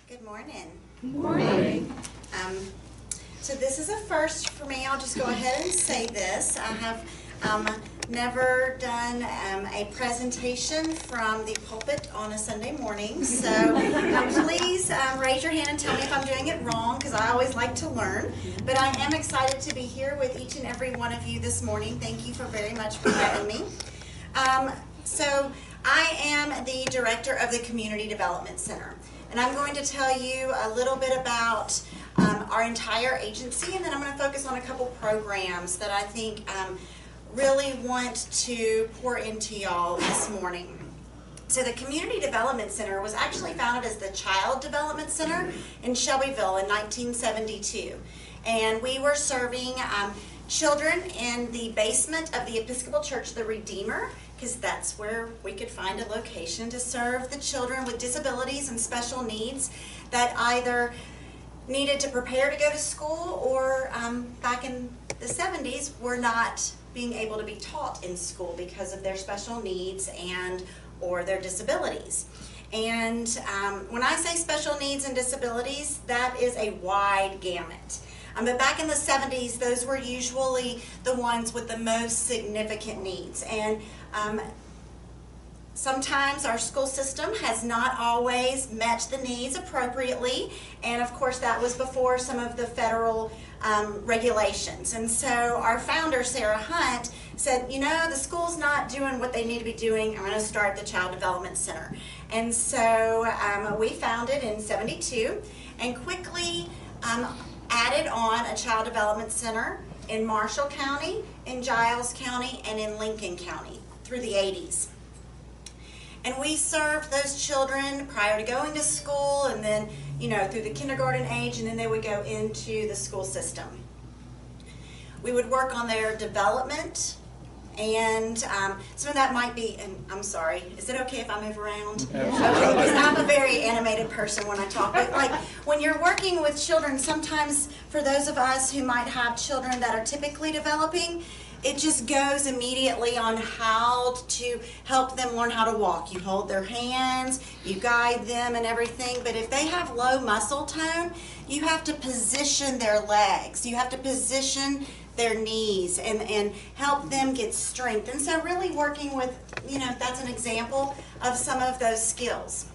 Good morning. Good morning. So this is a first for me. I'll just go ahead and say this. I have never done a presentation from the pulpit on a Sunday morning. So please raise your hand and tell me if I'm doing it wrong, because I always like to learn. But I am excited to be here with each and every one of you this morning. Thank you very much for having me. So I am the director of the Community Development Center. And I'm going to tell you a little bit about our entire agency, and then I'm going to focus on a couple programs that I think really want to pour into y'all this morning. So the Community Development Center was actually founded as the Child Development Center in Shelbyville in 1972. And we were serving children in the basement of the Episcopal Church, the Redeemer, because that's where we could find a location to serve the children with disabilities and special needs that either needed to prepare to go to school or back in the 70s were not being able to be taught in school because of their special needs and or their disabilities. And when I say special needs and disabilities, that is a wide gamut. But back in the 70s, those were usually the ones with the most significant needs. And sometimes our school system has not always met the needs appropriately. And of course, that was before some of the federal regulations. And so our founder, Sarah Hunt, said, you know, the school's not doing what they need to be doing. I'm going to start the Child Development Center. And so we founded in '72 and quickly added on a Child Development Center in Marshall County, in Giles County, and in Lincoln County through the 80s. And we served those children prior to going to school, and then, you know, through the kindergarten age, and then they would go into the school system. We would work on their development, and some of that might be, and I'm sorry, is it okay if I move around? Absolutely. Okay, because I'm a very animated person when I talk. But like when you're working with children, sometimes for those of us who might have children that are typically developing, it just goes immediately on how to help them learn how to walk. You hold their hands, you guide them and everything, but if they have low muscle tone, you have to position their legs. You have to position their knees and help them get strength. And so really working with, you know, that's an example of some of those skills.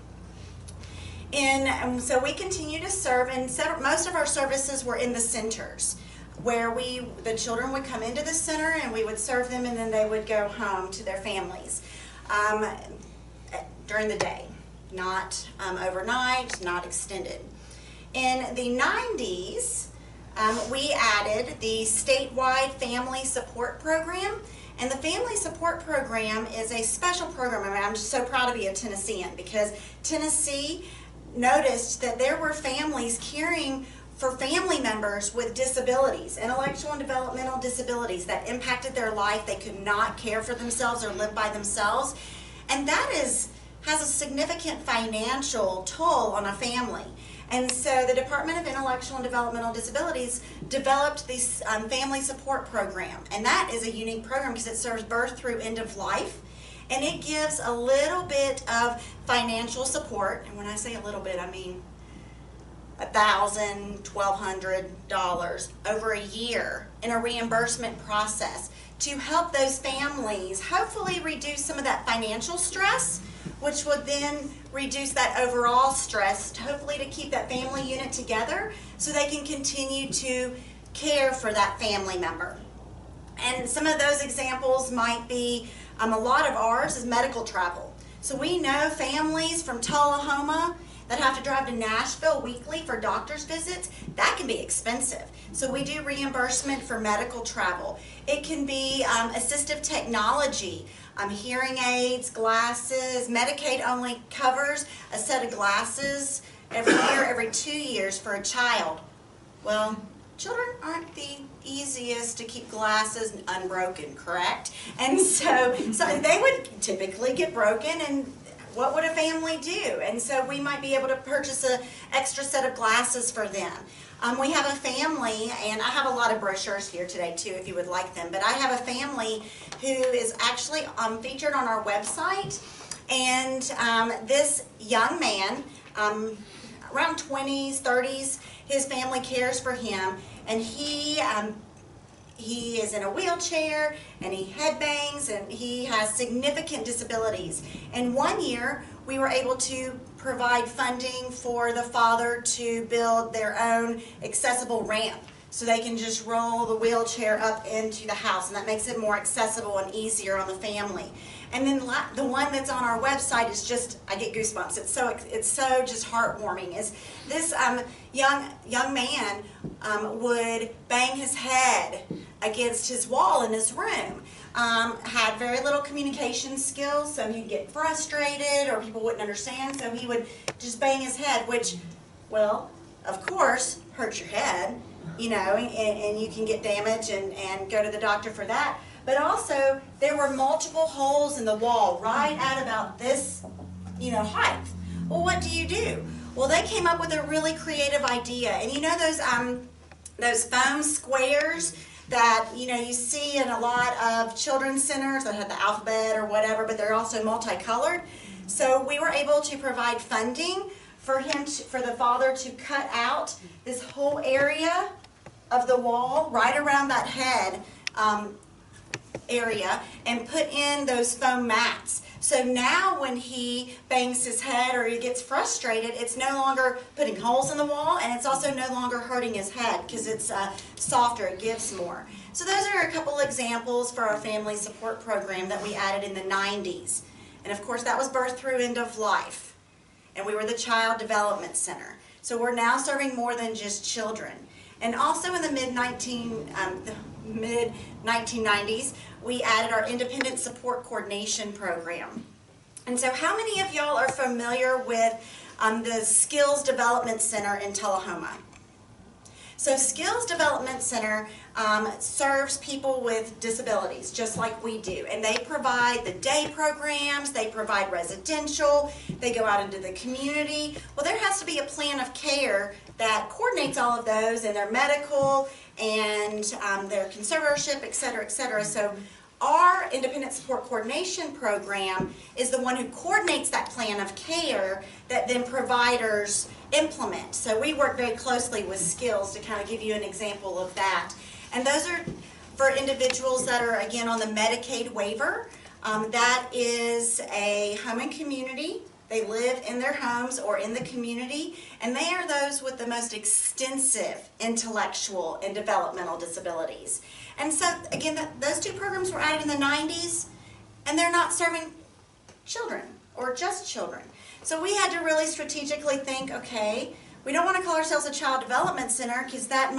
And so we continue to serve, and most of our services were in the centers, where the children would come into the center and we would serve them, and then they would go home to their families during the day, not overnight, not extended. In the 90s, we added the statewide family support program, and the family support program is a special program. I mean, I'm just so proud to be a Tennessean, because Tennessee noticed that there were families caring for family members with disabilities, intellectual and developmental disabilities that impacted their life. They could not care for themselves or live by themselves. And that has a significant financial toll on a family. And so the Department of Intellectual and Developmental Disabilities developed this family support program. And that is a unique program because it serves birth through end of life. And it gives a little bit of financial support. And when I say a little bit, I mean $1,000, $1,200 over a year in a reimbursement process to help those families hopefully reduce some of that financial stress, which would then reduce that overall stress, hopefully to keep that family unit together so they can continue to care for that family member. And some of those examples might be, a lot of ours is medical travel. So we know families from Tullahoma that have to drive to Nashville weekly for doctor's visits. That can be expensive. So we do reimbursement for medical travel. It can be assistive technology, hearing aids, glasses. Medicaid only covers a set of glasses every year, every 2 years for a child. Well, children aren't the easiest to keep glasses unbroken, correct? And so they would typically get broken, and what would a family do? And so we might be able to purchase an extra set of glasses for them. We have a family, and I have a lot of brochures here today too if you would like them, but I have a family who is actually featured on our website, and this young man, around 20s, 30s. His family cares for him, and he is in a wheelchair, and he headbangs, and he has significant disabilities. And one year, we were able to provide funding for the father to build their own accessible ramp, so they can just roll the wheelchair up into the house, and that makes it more accessible and easier on the family. And then the one that's on our website is just, I get goosebumps. It's so just heartwarming. Is this young man would bang his head against his wall in his room. Had very little communication skills, so he'd get frustrated or people wouldn't understand, so he would just bang his head, which, well, of course, hurts your head, you know, and you can get damage and go to the doctor for that. But also, there were multiple holes in the wall right at about this, you know, height. Well, what do? Well, they came up with a really creative idea. And you know those foam squares that, you know, you see in a lot of children's centers that have the alphabet or whatever, but they're also multicolored. So we were able to provide funding for the father to cut out this whole area of the wall right around that head area and put in those foam mats. So now when he bangs his head or he gets frustrated, it's no longer putting holes in the wall, and it's also no longer hurting his head because it's softer, it gives more. So those are a couple examples for our family support program that we added in the 90s. And of course that was birth through end of life. And we were the Child Development Center. So we're now serving more than just children. And also in the mid-1990s, we added our Independent Support Coordination Program. And so how many of y'all are familiar with the Skills Development Center in Tullahoma? So Skills Development Center serves people with disabilities, just like we do. And they provide the day programs, they provide residential, they go out into the community. Well, there has to be a plan of care that coordinates all of those, and their medical and their conservatorship, et cetera, et cetera. So our Independent Support Coordination Program is the one who coordinates that plan of care that then providers implement. So we work very closely with Skills to kind of give you an example of that. And those are for individuals that are, again, on the Medicaid waiver. That is a home and community. They live in their homes or in the community, and they are those with the most extensive intellectual and developmental disabilities. And so, again, those two programs were added in the 90s, and they're not serving children or just children. So we had to really strategically think, okay, we don't want to call ourselves a child development center because that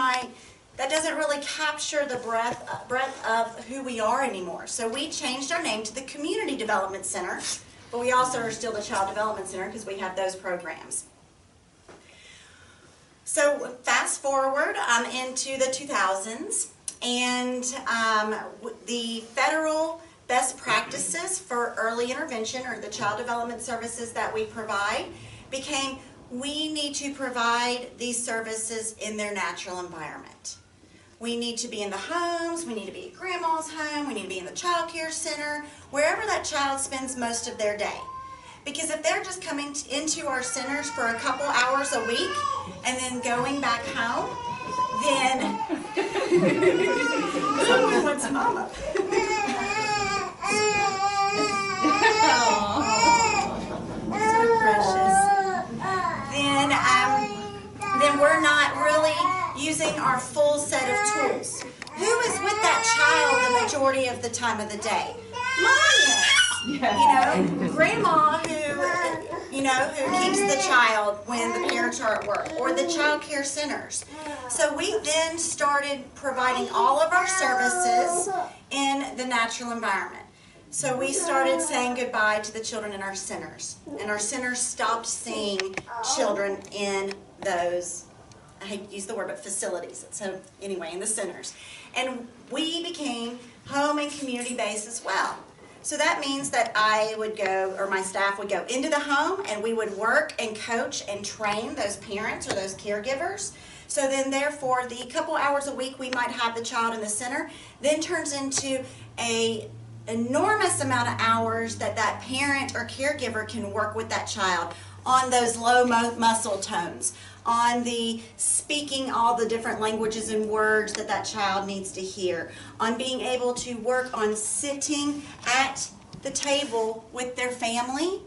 doesn't really capture the breadth of who we are anymore. So we changed our name to the Community Development Center, but we also are still the Child Development Center because we have those programs. So fast forward into the 2000s, and the federal best practices for early intervention, or the child development services that we provide, became we need to provide these services in their natural environment. We need to be in the homes, we need to be at grandma's home, we need to be in the child care center, wherever that child spends most of their day. Because if they're just coming into our centers for a couple hours a week and then going back home, then someone wants mama. So precious. Then we're not really using our full set of tools. Who is with that child the majority of the time of the day? Mom is. Yeah. You know, grandma who keeps the child when the parents are at work, or the child care centers. So we then started providing all of our services in the natural environment. So we started saying goodbye to the children in our centers. And our centers stopped seeing children in those, I hate to use the word, but facilities. So anyway, in the centers. And we became home and community based as well. So that means that I would go, or my staff would go into the home, and we would work and coach and train those parents or those caregivers. So then therefore the couple hours a week we might have the child in the center then turns into a enormous amount of hours that that parent or caregiver can work with that child on those low muscle tones, on the speaking all the different languages and words that that child needs to hear, on being able to work on sitting at the table with their family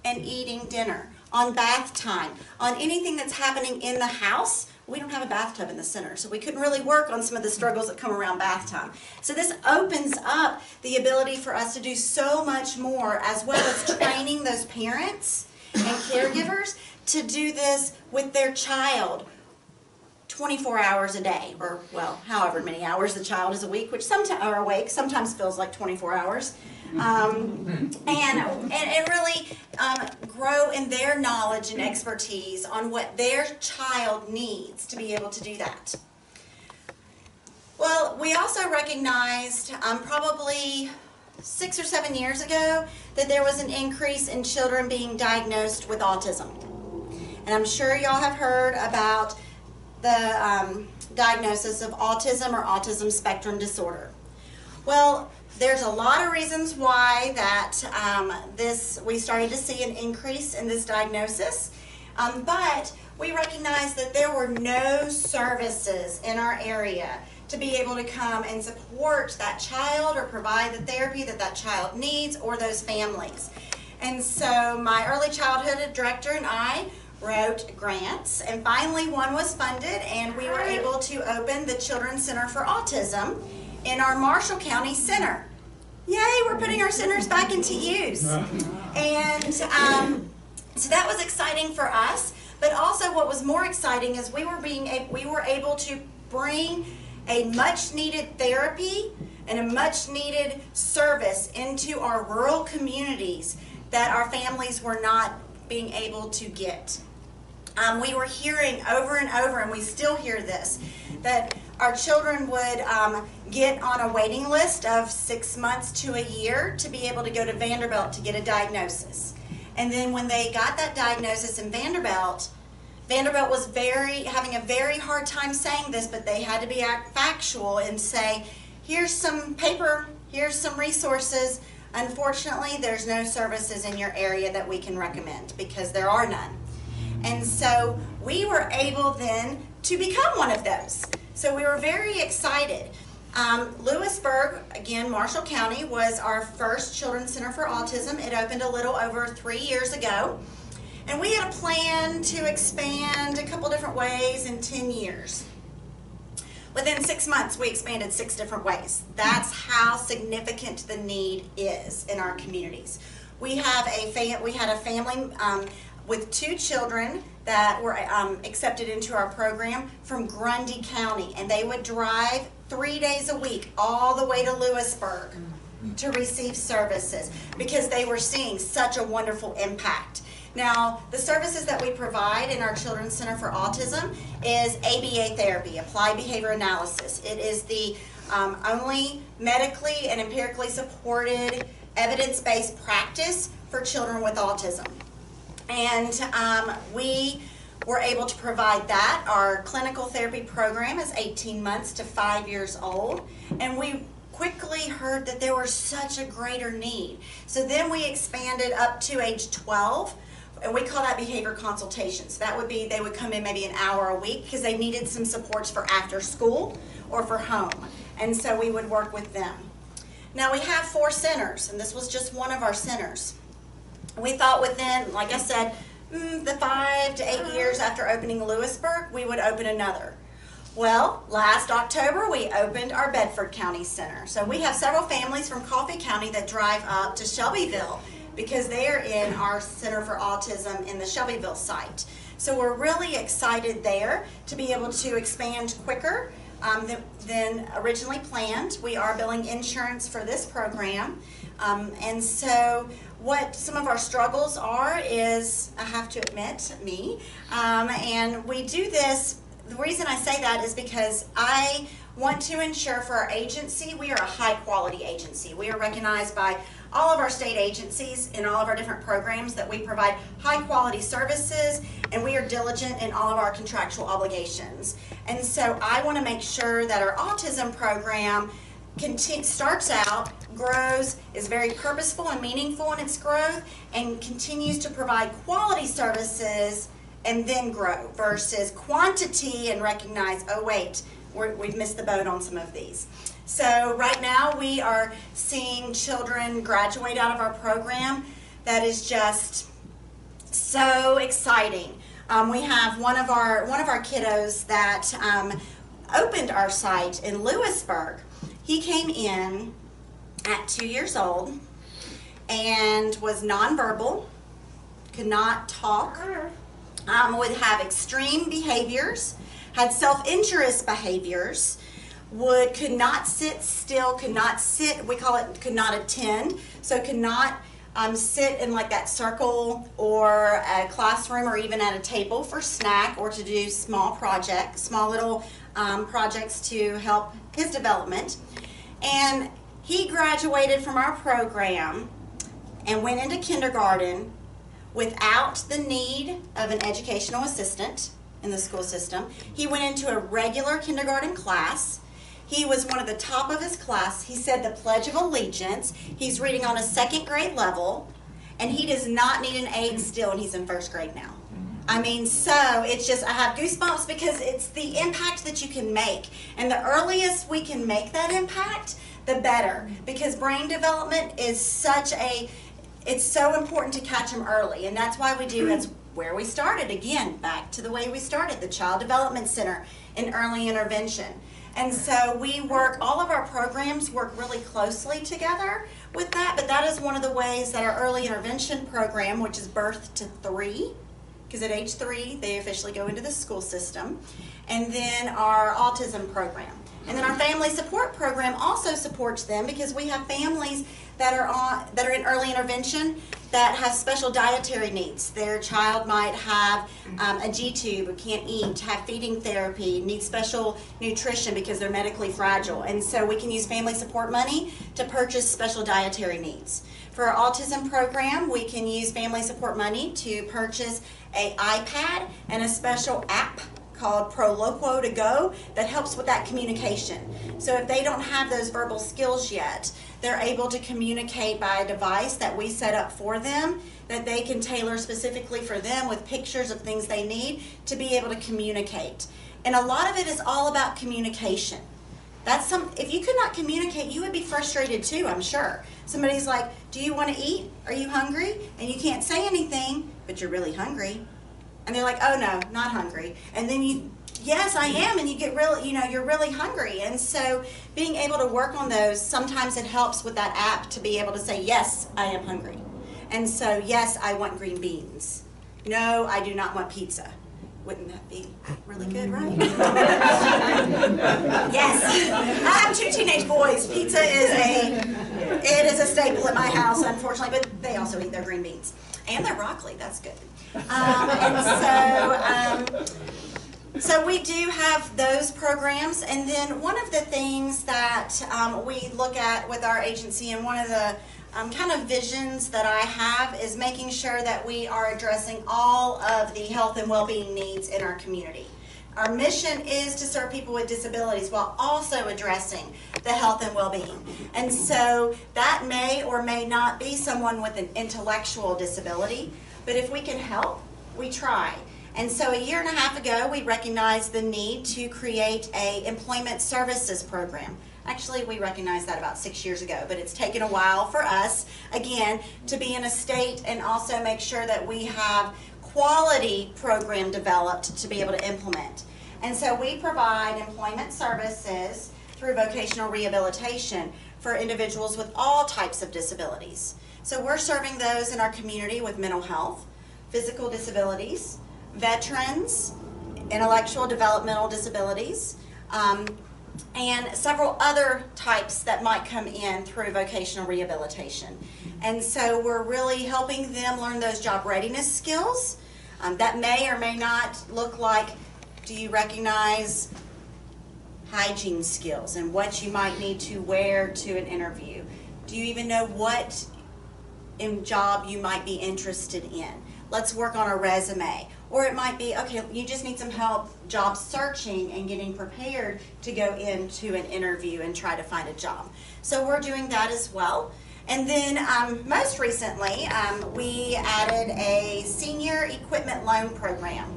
and eating dinner, on bath time, on anything that's happening in the house. We don't have a bathtub in the center, so we couldn't really work on some of the struggles that come around bath time. So this opens up the ability for us to do so much more, as well as training those parents and caregivers to do this with their child 24 hours a day, or, well, however many hours the child is awake, sometimes feels like 24 hours. And really grow in their knowledge and expertise on what their child needs to be able to do that. Well, we also recognized probably 6 or 7 years ago that there was an increase in children being diagnosed with autism. And I'm sure y'all have heard about the diagnosis of autism or autism spectrum disorder. Well, there's a lot of reasons why that we started to see an increase in this diagnosis, but we recognized that there were no services in our area to be able to come and support that child or provide the therapy that that child needs or those families. And so my early childhood director and I wrote grants, and finally one was funded, and we were able to open the Children's Center for Autism in our Marshall County Center. Yay, we're putting our centers back into use. And so that was exciting for us, but also what was more exciting is we were able to bring a much needed therapy and a much needed service into our rural communities that our families were not being able to get. We were hearing over and over, and we still hear this, that our children would get on a waiting list of 6 months to a year to be able to go to Vanderbilt to get a diagnosis. And then when they got that diagnosis in Vanderbilt was having a very hard time saying this, but they had to be factual and say, here's some paper, here's some resources. Unfortunately, there's no services in your area that we can recommend because there are none. And so we were able then to become one of those. So we were very excited. Lewisburg, again, Marshall County, was our first Children's Center for Autism. It opened a little over 3 years ago. And we had a plan to expand a couple different ways in 10 years. Within 6 months, we expanded 6 different ways. That's how significant the need is in our communities. We had a family with 2 children that were accepted into our program from Grundy County, and they would drive 3 days a week all the way to Lewisburg to receive services because they were seeing such a wonderful impact. Now, the services that we provide in our Children's Center for Autism is ABA therapy, Applied Behavior Analysis. It is the only medically and empirically supported evidence-based practice for children with autism. And we were able to provide that. Our clinical therapy program is 18 months to 5 years old, and we quickly heard that there was such a greater need. So then we expanded up to age 12, and we call that behavior consultations. That would be, they would come in maybe an hour a week because they needed some supports for after school or for home. And so we would work with them. Now we have 4 centers, and this was just one of our centers. We thought within, like I said, the 5 to 8 years after opening Lewisburg, we would open another. Well, last October, we opened our Bedford County Center. So we have several families from Coffee County that drive up to Shelbyville because they are in our Center for Autism in the Shelbyville site. So we're really excited there to be able to expand quicker than originally planned. We are billing insurance for this program. And so what some of our struggles are is, I have to admit, me. And we do this, the reason I say that is because I want to ensure for our agency, we are a high quality agency. We are recognized by all of our state agencies in all of our different programs that we provide high quality services, and we are diligent in all of our contractual obligations. And so I want to make sure that our autism program starts out, grows, is very purposeful and meaningful in its growth, and continues to provide quality services and then grow, versus quantity and recognize, oh wait, we've missed the boat on some of these. So right now we are seeing children graduate out of our program. That is just so exciting. We have one of our kiddos that opened our site in Lewisburg. He came in at 2 years old and was nonverbal, could not talk, would have extreme behaviors, had self-injurious behaviors, could not sit still, could not sit, we call it could not attend, so could not sit in like that circle or a classroom or even at a table for snack or to do small little projects to help his development. And he graduated from our program and went into kindergarten without the need of an educational assistant in the school system. He went into a regular kindergarten class. He was one of the top of his class. He said the Pledge of Allegiance. He's reading on a 2nd grade level, and he does not need an aid still, and he's in 1st grade now. I mean, so it's just, I have goosebumps because it's the impact that you can make. And the earliest we can make that impact, the better. Because brain development is it's so important to catch them early. And that's why that's where we started. Again, back to the way we started, the Child Development Center in early intervention. And so all of our programs work really closely together with that, but that is one of the ways that our early intervention program, which is birth to 3, because at age 3, they officially go into the school system, and then our autism program. And then our family support program also supports them because we have families that are in early intervention that have special dietary needs. Their child might have a G-tube, can't eat, have feeding therapy, need special nutrition because they're medically fragile. And so we can use family support money to purchase special dietary needs. For our autism program, we can use family support money to purchase an iPad and a special app called ProLoquo to Go that helps with that communication. So if they don't have those verbal skills yet, they're able to communicate by a device that we set up for them that they can tailor specifically for them with pictures of things they need to be able to communicate. And a lot of it is all about communication. If you could not communicate, you would be frustrated too, I'm sure. Somebody's like, do you want to eat? Are you hungry? And you can't say anything, but you're really hungry. And they're like, oh no, not hungry. And then yes, I am, and you get really, you're really hungry. And so being able to work on those, sometimes it helps with that app to be able to say, yes, I am hungry. And so, yes, I want green beans. No, I do not want pizza. Wouldn't that be really good, right? Yes. I have 2 teenage boys. Pizza is a staple at my house, unfortunately, but they also eat their green beans. And their broccoli, that's good. So we do have those programs, and then one of the things that we look at with our agency, and one of the kind of visions that I have is making sure that we are addressing all of the health and well-being needs in our community. Our mission is to serve people with disabilities while also addressing the health and well-being. And so that may or may not be someone with an intellectual disability, but if we can help, we try. And so 1.5 years ago, we recognized the need to create an employment services program. Actually, we recognized that about 6 years ago, but it's taken a while for us, again, to be in a state and also make sure that we have quality program developed to be able to implement. And so we provide employment services through vocational rehabilitation for individuals with all types of disabilities. So we're serving those in our community with mental health, physical disabilities, veterans, intellectual developmental disabilities, and several other types that might come in through vocational rehabilitation. And so we're really helping them learn those job readiness skills. That may or may not look like, do you recognize hygiene skills and what you might need to wear to an interview? Do you even know what job you might be interested in? Let's work on a resume. or it might be, okay, you just need some help job searching and getting prepared to go into an interview and try to find a job. So we're doing that as well. And then most recently, we added a senior equipment loan program.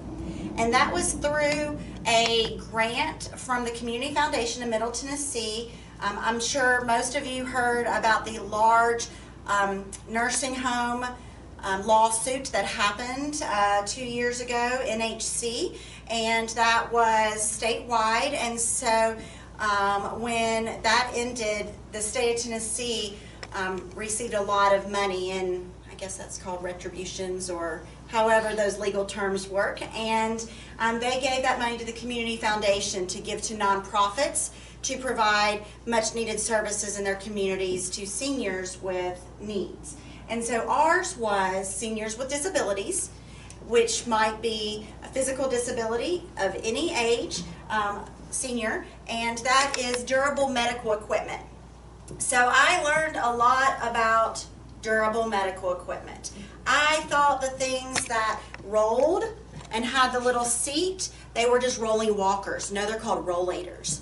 And that was through a grant from the Community Foundation of Middle Tennessee. I'm sure most of you heard about the large nursing home lawsuit that happened 2 years ago, NHC, and that was statewide. And so when that ended, the state of Tennessee received a lot of money, and I guess that's called retributions or however those legal terms work, and they gave that money to the Community Foundation to give to nonprofits to provide much needed services in their communities to seniors with needs. And so ours was seniors with disabilities, which might be a physical disability of any age, senior, and that is durable medical equipment. So I learned a lot about durable medical equipment. I thought the things that rolled and had the little seat, they were just rolling walkers. No, they're called rollators.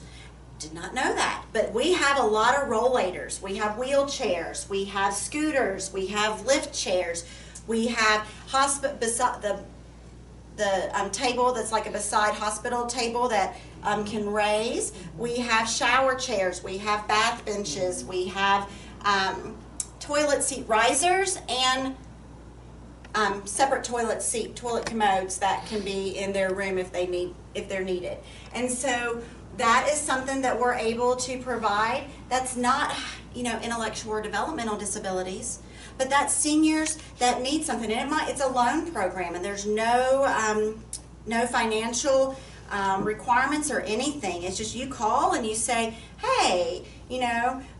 Did not know that, but we have a lot of rollators. We have wheelchairs, we have scooters, we have lift chairs, we have the table that's like a beside hospital table that can raise. We have shower chairs, we have bath benches, we have toilet seat risers, and separate toilet commodes that can be in their room if they're needed. And so that is something that we're able to provide. That's not, intellectual or developmental disabilities, but that's seniors that need something. And it's a loan program, and there's no financial requirements or anything. It's just you call and you say, hey,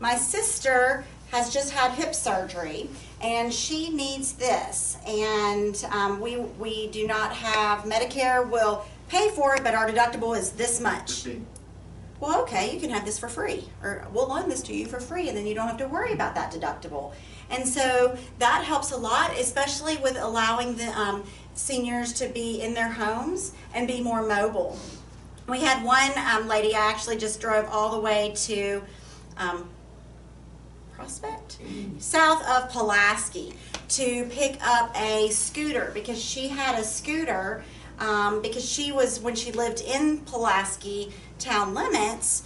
my sister has just had hip surgery and she needs this, and we do not have Medicare will pay for it, but our deductible is this much. Well, okay, you can have this for free, or we'll loan this to you for free, and then you don't have to worry about that deductible. And so that helps a lot, especially with allowing the seniors to be in their homes and be more mobile. We had one lady, I actually just drove all the way to Prospect, south of Pulaski, to pick up a scooter, because she had a scooter because when she lived in Pulaski town limits,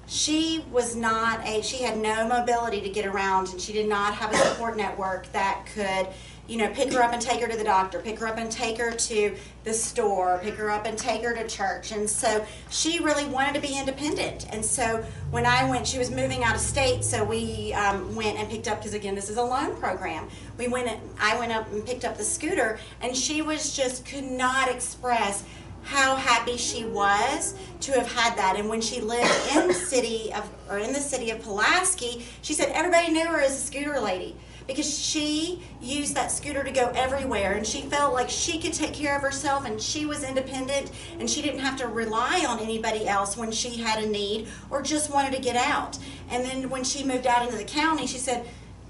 she had no mobility to get around, and she did not have a support network that could, pick her up and take her to the doctor, pick her up and take her to the store, pick her up and take her to church. And so she really wanted to be independent. And so when I went, she was moving out of state, so we went and picked up, because again, this is a loan program. I went up and picked up the scooter, and she could not express how happy she was to have had that. And when she lived in the city of Pulaski, she said everybody knew her as a scooter lady, because she used that scooter to go everywhere, and she felt like she could take care of herself, and she was independent, and she didn't have to rely on anybody else when she had a need or just wanted to get out. And then when she moved out into the county, she said,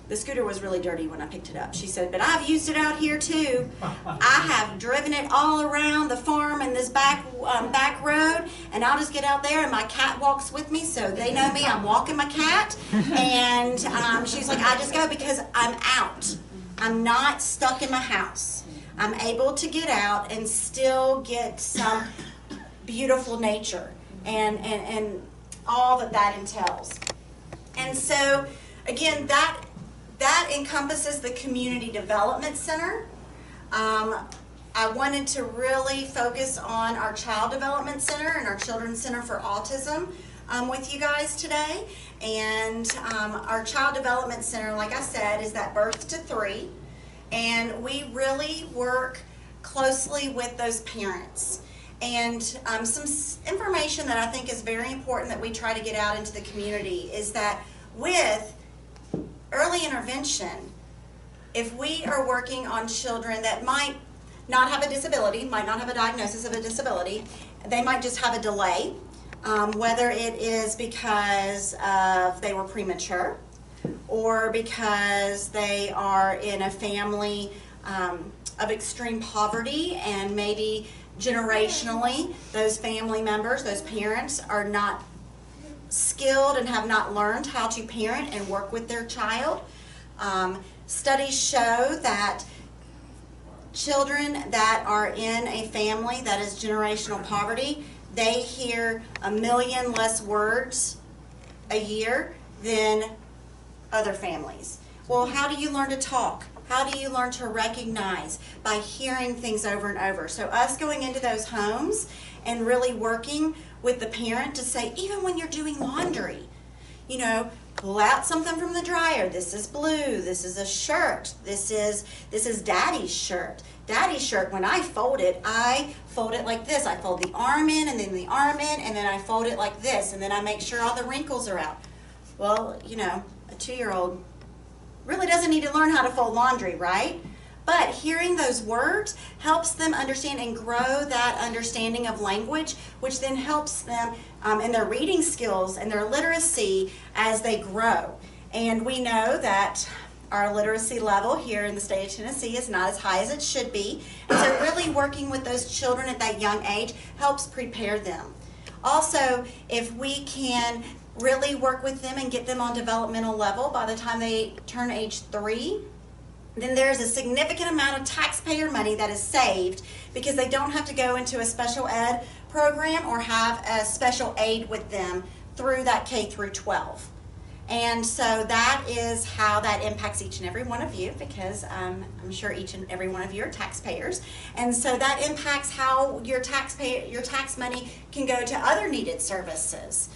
the scooter was really dirty when I picked it up. She said, but I've used it out here too. I have driven it all around the farm and this back road, and I'll just get out there, and my cat walks with me, so they know me. I'm walking my cat. And she's like, I just go because I'm out. I'm not stuck in my house. I'm able to get out and still get some beautiful nature and all that entails. And so, again, that encompasses the Community Development Center. I wanted to really focus on our Child Development Center and our Children's Center for Autism with you guys today. And our Child Development Center, like I said, is that birth to 3. And we really work closely with those parents. And some information that I think is very important that we try to get out into the community is that with early intervention, if we are working on children that might not have a disability, might not have a diagnosis of a disability, they might just have a delay, whether it is because they were premature or because they are in a family of extreme poverty, and maybe generationally those family members, those parents are not skilled and have not learned how to parent and work with their child. Studies show that children that are in a family that is generational poverty, they hear 1 million less words a year than other families. Well, how do you learn to talk? How do you learn to recognize? By hearing things over and over. So us going into those homes and really working with the parent to say, even when you're doing laundry, you know, pull out something from the dryer. This is blue. This is a shirt. This is Daddy's shirt. Daddy's shirt, when I fold it like this. I fold the arm in and then the arm in, and then I fold it like this, and then I make sure all the wrinkles are out. Well, you know, a 2-year-old really doesn't need to learn how to fold laundry, right? But hearing those words helps them understand and grow that understanding of language, which then helps them in their reading skills and their literacy as they grow. And we know that our literacy level here in the state of Tennessee is not as high as it should be. And so really working with those children at that young age helps prepare them. Also, if we can really work with them and get them on developmental level by the time they turn age 3, then there's a significant amount of taxpayer money that is saved because they don't have to go into a special ed program or have a special aid with them through that K through 12. And so that is how that impacts each and every one of you, because I'm sure each and every one of you are taxpayers. And so that impacts how your tax money can go to other needed services.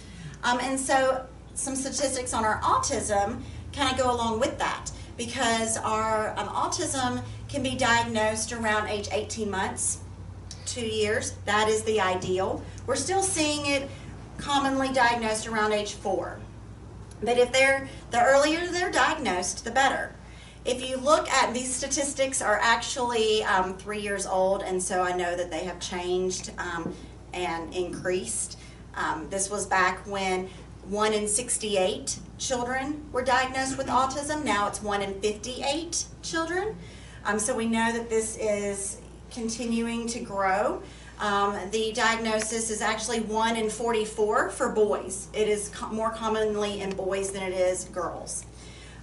And so some statistics on our autism kind of go along with that, because our autism can be diagnosed around age 18 months, 2 years. That is the ideal. We're still seeing it commonly diagnosed around age 4. But if the earlier they're diagnosed, the better. If you look at these statistics are actually 3 years old, and so I know that they have changed and increased. This was back when 1 in 68 children were diagnosed with autism. Now it's 1 in 58 children. So we know that this is continuing to grow. The diagnosis is actually 1 in 44 for boys. It is more commonly in boys than it is girls.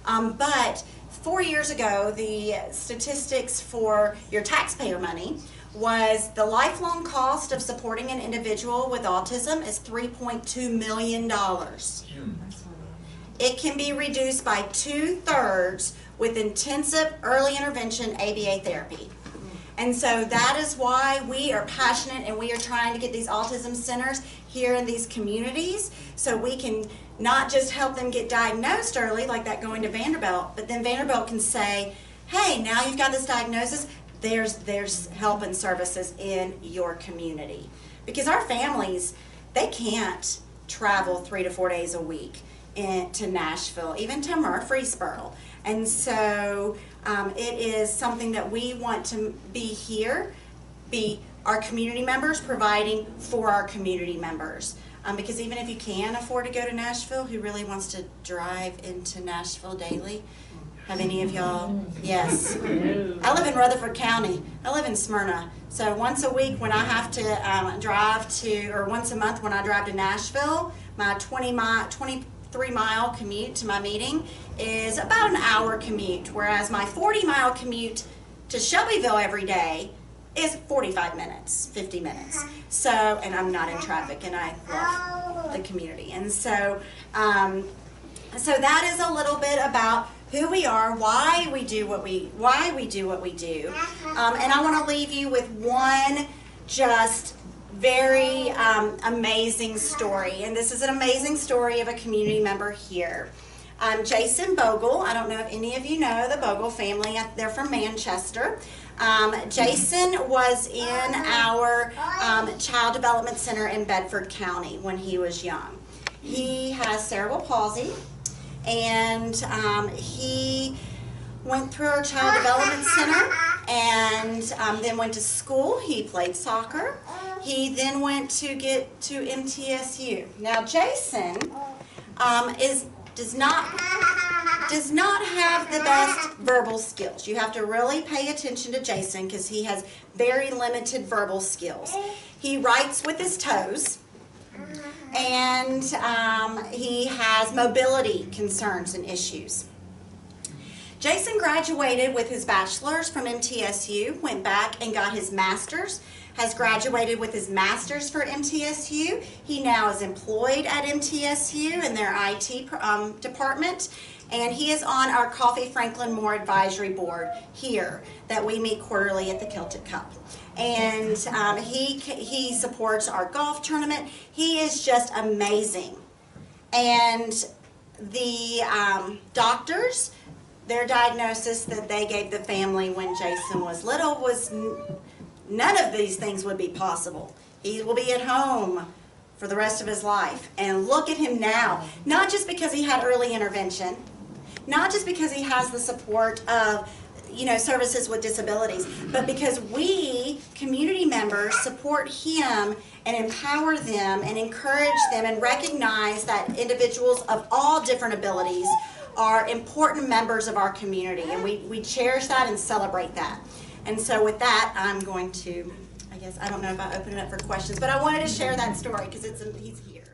But 4 years ago, the statistics for your taxpayer money was the lifelong cost of supporting an individual with autism is $3.2 million. It can be reduced by 2/3 with intensive early intervention ABA therapy. And so that is why we are passionate and we are trying to get these autism centers here in these communities so we can not just help them get diagnosed early, like that going to Vanderbilt, but then Vanderbilt can say, hey, now you've got this diagnosis, there's help and services in your community. Because our families, they can't travel 3 to 4 days a week to Nashville, even to Murfreesboro. And so it is something that we want to be here, be our community members providing for our community members. Because even if you can afford to go to Nashville, who really wants to drive into Nashville daily? Have any of y'all? Yes. I live in Rutherford County. I live in Smyrna. So once a week when I have to drive to, or once a month when I drive to Nashville, my 23-mile commute to my meeting is about an hour commute, whereas my 40-mile commute to Shelbyville every day is 45 minutes, 50 minutes. So, and I'm not in traffic, and I love the community. And so, so that is a little bit about who we are, why we do what we do. And I want to leave you with one just very amazing story. And this is an amazing story of a community member here. Jason Bogle, I don't know if any of you know the Bogle family. They're from Manchester. Jason was in our Child Development Center in Bedford County when he was young. He has cerebral palsy, and he went through our Child Development Center and then went to school. He played soccer. He then went to get to MTSU. Now Jason does not does not have the best verbal skills. You have to really pay attention to Jason because he has very limited verbal skills. He writes with his toes, and he has mobility concerns and issues. Jason graduated with his bachelor's from MTSU, went back and got his master's, has graduated with his master's for MTSU. He now is employed at MTSU in their IT department, and he is on our Coffee Franklin Moore Advisory Board here that we meet quarterly at the Celtic Cup. And he supports our golf tournament. He is just amazing. And the doctors, their diagnosis that they gave the family when Jason was little was none of these things would be possible. He will be at home for the rest of his life. And look at him now. Not just because he had early intervention, not just because he has the support of services with disabilities, but because we, community members, support him and empower them and encourage them and recognize that individuals of all different abilities are important members of our community, and we cherish that and celebrate that. And so with that, I'm going to, I don't know if I open it up for questions, but I wanted to share that story because he's here.